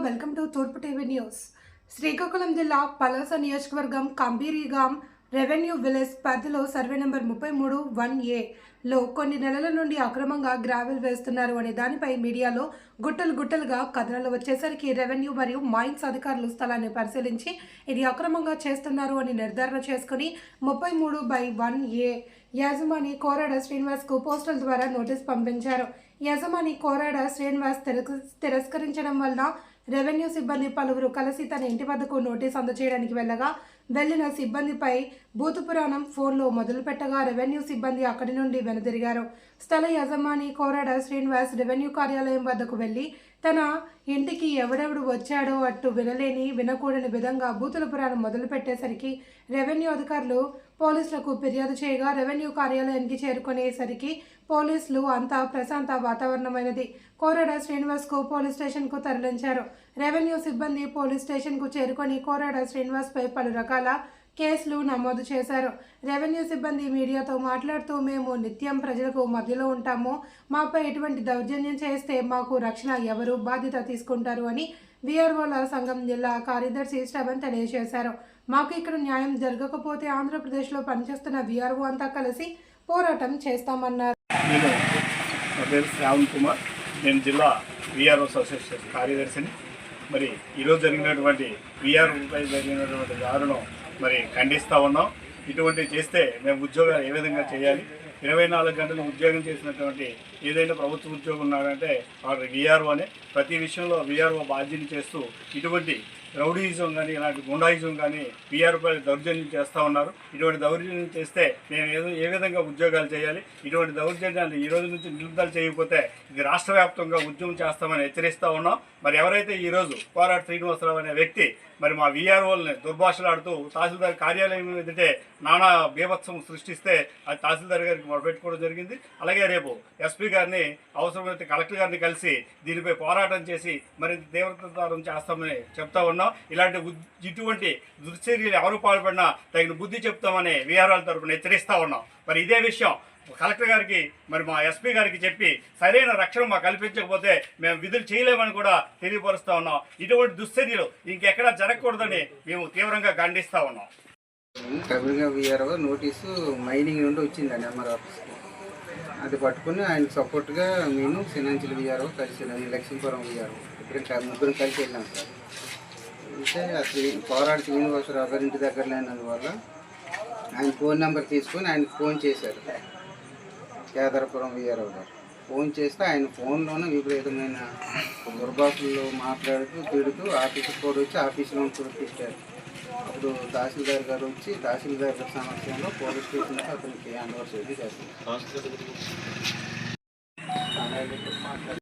Welcome to తూర్పు TV news. Srikakulam జిల్లా పలాస నియోజకవర్గం కంబీరిగాం రెవెన్యూ విలేజ్ పరిధిలో సర్వే నెంబర్ 33-1A కొన్ని నెలల నుండి అక్రమంగా గ్రావెల్ వేస్తున్నారు అనే దానిపై మీడియాలో గుట్టలుగా కథనాలు వచ్చేసరికి రెవెన్యూ మరియు మైన్స్ అధికారులు స్థలాన్ని పరిశీలించి ఇది అక్రమంగా చేస్తున్నారు అని నిర్ధారణ చేసుకుని 33/1A యాజమాని కోరాడ శ్రీనివాస్కు పోస్టల్ ద్వారా నోటీస్ పంపించారు. యజమాని కోరాడ శ్రీనివాస్ తిరస్కరించడం వలన రెవెన్యూ సిబ్బంది పలువురు కలిసి తన ఇంటి వద్దకు నోటీస్ అందజేయడానికి వెళ్లిన సిబ్బందిపై భూత పురాణం ఫోన్లో మొదలుపెట్టగా రెవెన్యూ సిబ్బంది అక్కడి నుండి వెనుదిరిగారు. స్థల యజమాని కోరాడ శ్రీనివాస్ రెవెన్యూ కార్యాలయం వద్దకు వెళ్లి తన ఇంటికి ఎవడెవడు వచ్చాడో అట్టు వినకూడని విధంగా భూతుల పురాణం మొదలుపెట్టేసరికి రెవెన్యూ అధికారులు పోలీసులకు ఫిర్యాదు చేయగా రెవెన్యూ కార్యాలయానికి చేరుకునేసరికి పోలీసులు అంతా ప్రశాంత వాతావరణమైనది. కోరాడ శ్రీనివాస్కు పోలీస్ స్టేషన్కు తరలించారు. రెవెన్యూ సిబ్బంది పోలీస్ స్టేషన్కు చేరుకొని కోరాడ శ్రీనివాస్పై పలు రకాల కేసులు నమోదు చేశారు. రెవెన్యూ సిబ్బంది మీడియాతో మాట్లాడుతూ, మేము నిత్యం ప్రజలకు మధ్యలో ఉంటాము, మాపై ఎటువంటి దౌర్జన్యం చేస్తే మాకు రక్షణ ఎవరు బాధ్యత తీసుకుంటారు అని వీఆర్ఓల సంఘం జిల్లా కార్యదర్శి శ్రవణ్ తెలియజేశారు. మాకు ఇక్కడ న్యాయం జరగకపోతే ఆంధ్రప్రదేశ్లో పనిచేస్తున్న వీఆర్ఓ అంతా కలిసి పోరాటం చేస్తామన్నారు. నా పేరు శ్రావణ్ కుమార్, నేను జిల్లా వీఆర్ఓ అసోసియేషన్ కార్యదర్శిని. మరి ఈరోజు జరిగినటువంటి వీఆర్ఓపై జరిగినటువంటి దారుణం మరి ఖండిస్తూ ఉన్నాం. ఇటువంటివి చేస్తే మేము ఉద్యోగాలు ఏ విధంగా చేయాలి? 24 గంటలు ఉద్యోగం చేసినటువంటి ఏదైనా ప్రభుత్వ ఉద్యోగం ఉన్నాడంటే వాడు వీఆర్ఓ అనే ప్రతి విషయంలో వీఆర్ఓ బాధ్యత చేస్తూ ఇటువంటి రౌడీయిజం కానీ ఇలాంటి గుండాయిజం కానీ వీఆర్ఓపై దౌర్జన్యం చేస్తూ ఉన్నారు. ఇటువంటి దౌర్జన్యం చేస్తే మేము ఏ విధంగా ఉద్యోగాలు చేయాలి? ఇటువంటి దౌర్జన్యాలు ఈ రోజు నుంచి నిలుపుదల చేయకపోతే ఇది రాష్ట్ర వ్యాప్తంగా ఉద్యమం చేస్తామని హెచ్చరిస్తూ ఉన్నాం. మరి ఎవరైతే ఈరోజు కోరాడ శ్రీనివాసరావు అనే వ్యక్తి మరి మా వీఆర్ఓల్ని దుర్భాషలాడుతూ తహసీల్దార్ కార్యాలయం ఎదుటే నానా బీభత్సం సృష్టిస్తే అది తహసీల్దార్ గారికి మొదలుపెట్టుకోవడం జరిగింది. అలాగే రేపు ఎస్పీ గారిని అవసరమైతే కలెక్టర్ గారిని కలిసి దీనిపై పోరాటం చేసి మరింత తీవ్రతరం చేస్తామని చెప్తా ఉన్నాం. ఇటువంటి దుశ్చర్యలు ఎవరు పాల్పడినా తగిన బుద్ధి చెప్తామని వీఆర్ఓల తరఫున హెచ్చరిస్తూ ఉన్నాం. మరి ఇదే విషయం కలెక్టర్ గారికి మరి మా ఎస్పీ గారికి చెప్పి సరైన రక్షణ మాకు కల్పించకపోతే మేము విధులు చేయలేమని కూడా తెలియపరుస్తూ ఉన్నాం. ఇటువంటి దుశ్చర్యలు ఇంకెక్కడా జరగకూడదని మేము తీవ్రంగా ఖండిస్తూ ఉన్నాం. కబీర్గా వీఆర్ఓ నోటీసు మైనింగ్ నుండి వచ్చిందండి ఎంఆర్ ఆఫీస్కి. అది పట్టుకుని ఆయనకు సపోర్ట్గా నేను ఫైనాన్షియల్ వీఆర్ఓ కలిసి వెళ్ళాను, లక్ష్మీపురం వీఆర్ఓ ముగ్గురు కలిసి వెళ్ళాం సార్. అంటే అసలు కోరాడ శ్రీనివాసరావు గారి ఇంటి దగ్గర లేనందువల్ల ఆయన ఫోన్ నెంబర్ తీసుకొని ఆయనకు ఫోన్ చేశారు. కేదారపురం వీఆర్ఓ గారు ఫోన్ చేస్తే ఆయన ఫోన్లోనే విపరీతమైన దుర్భాషలు మాట్లాడుతూ తిడుతూ ఆఫీస్కి కూడా వచ్చి ఆఫీసులో చూపించారు. అప్పుడు తహసీల్దార్ గారు వచ్చి తహసీల్దార్ గారి సమక్షంలో పోలీస్ స్టేషన్కి అతనికి హ్యాండ్ ఓవర్ చేసి చేస్తారు.